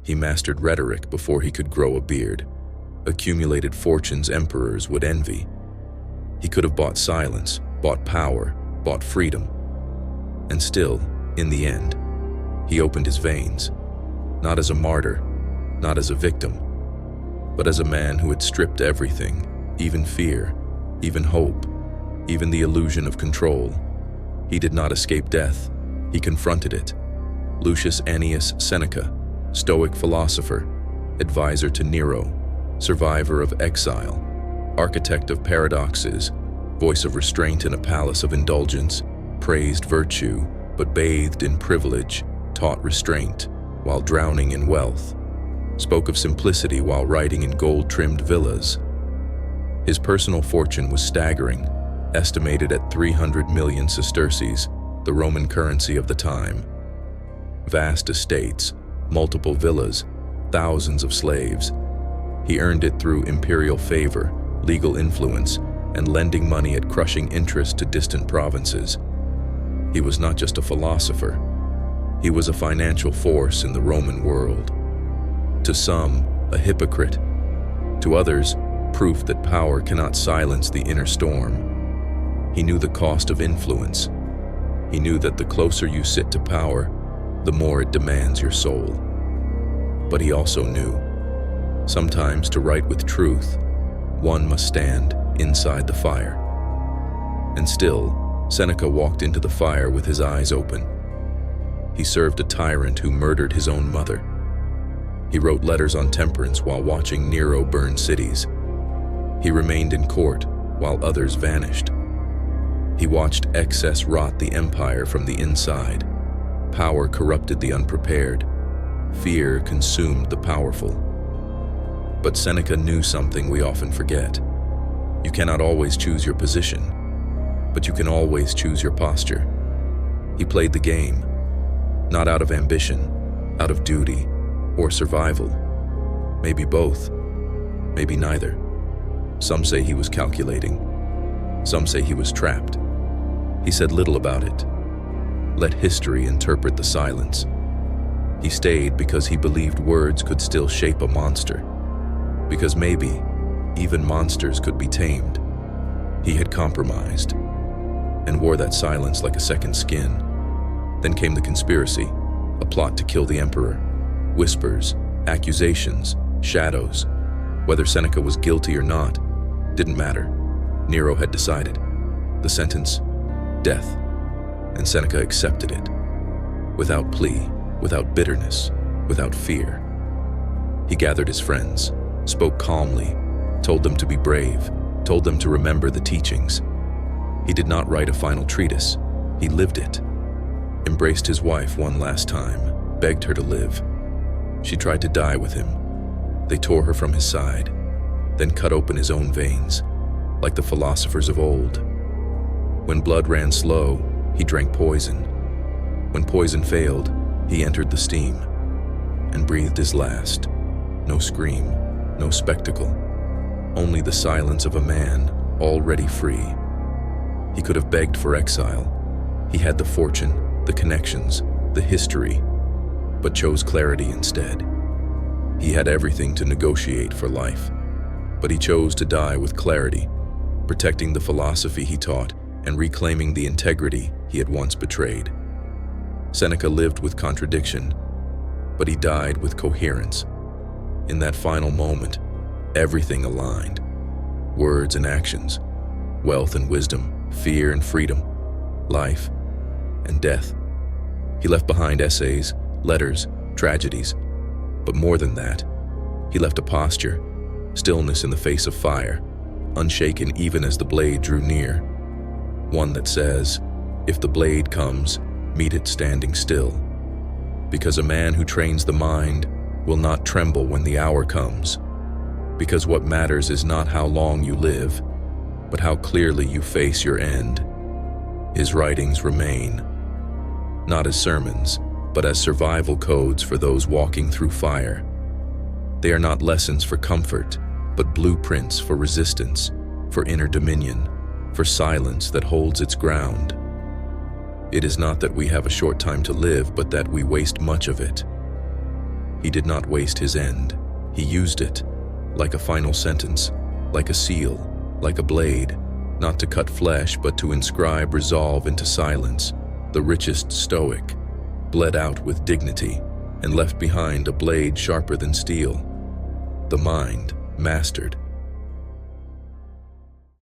He mastered rhetoric before he could grow a beard, accumulated fortunes emperors would envy. He could have bought silence, bought power, bought freedom. And still, in the end, he opened his veins, not as a martyr, not as a victim, but as a man who had stripped everything, even fear, even hope, even the illusion of control. He did not escape death, he confronted it. Lucius Annius Seneca, Stoic philosopher, advisor to Nero, survivor of exile, architect of paradoxes, voice of restraint in a palace of indulgence, praised virtue, but bathed in privilege, taught restraint while drowning in wealth, spoke of simplicity while riding in gold-trimmed villas. His personal fortune was staggering, estimated at 300 million sesterces, the Roman currency of the time. Vast estates, multiple villas, thousands of slaves. He earned it through imperial favor, legal influence, and lending money at crushing interest to distant provinces. He was not just a philosopher. He was a financial force in the Roman world. To some, a hypocrite. To others, proof that power cannot silence the inner storm. He knew the cost of influence. He knew that the closer you sit to power, the more it demands your soul. But he also knew, sometimes to write with truth, one must stand inside the fire. And still, Seneca walked into the fire with his eyes open. He served a tyrant who murdered his own mother. He wrote letters on temperance while watching Nero burn cities. He remained in court while others vanished. He watched excess rot the empire from the inside. Power corrupted the unprepared. Fear consumed the powerful. But Seneca knew something we often forget. You cannot always choose your position, but you can always choose your posture. He played the game, not out of ambition, out of duty, or survival. Maybe both, maybe neither. Some say he was calculating. Some say he was trapped. He said little about it. Let history interpret the silence. He stayed because he believed words could still shape a monster. Because maybe even monsters could be tamed. He had compromised and wore that silence like a second skin. Then came the conspiracy, a plot to kill the emperor. Whispers, accusations, shadows. Whether Seneca was guilty or not, didn't matter. Nero had decided. The sentence, death. And Seneca accepted it. Without plea, without bitterness, without fear. He gathered his friends, spoke calmly, told them to be brave, told them to remember the teachings. He did not write a final treatise. He lived it. Embraced his wife one last time, begged her to live. She tried to die with him. They tore her from his side, then cut open his own veins, like the philosophers of old. When blood ran slow, he drank poison. When poison failed, he entered the steam and breathed his last. No scream, no spectacle, only the silence of a man already free. He could have begged for exile. He had the fortune, the connections, the history, but chose clarity instead. He had everything to negotiate for life, but he chose to die with clarity, protecting the philosophy he taught and reclaiming the integrity he had once betrayed. Seneca lived with contradiction, but he died with coherence. In that final moment, everything aligned. Words and actions, wealth and wisdom, fear and freedom, life and death. He left behind essays, letters, tragedies, but more than that, he left a posture, stillness in the face of fire, unshaken even as the blade drew near. One that says, if the blade comes, meet it standing still. Because a man who trains the mind will not tremble when the hour comes. Because what matters is not how long you live, but how clearly you face your end. His writings remain, not as sermons, but as survival codes for those walking through fire. They are not lessons for comfort, but blueprints for resistance, for inner dominion, for silence that holds its ground. It is not that we have a short time to live, but that we waste much of it. He did not waste his end. He used it, like a final sentence, like a seal, like a blade, not to cut flesh but to inscribe resolve into silence. The richest Stoic bled out with dignity and left behind a blade sharper than steel. The mind, mastered,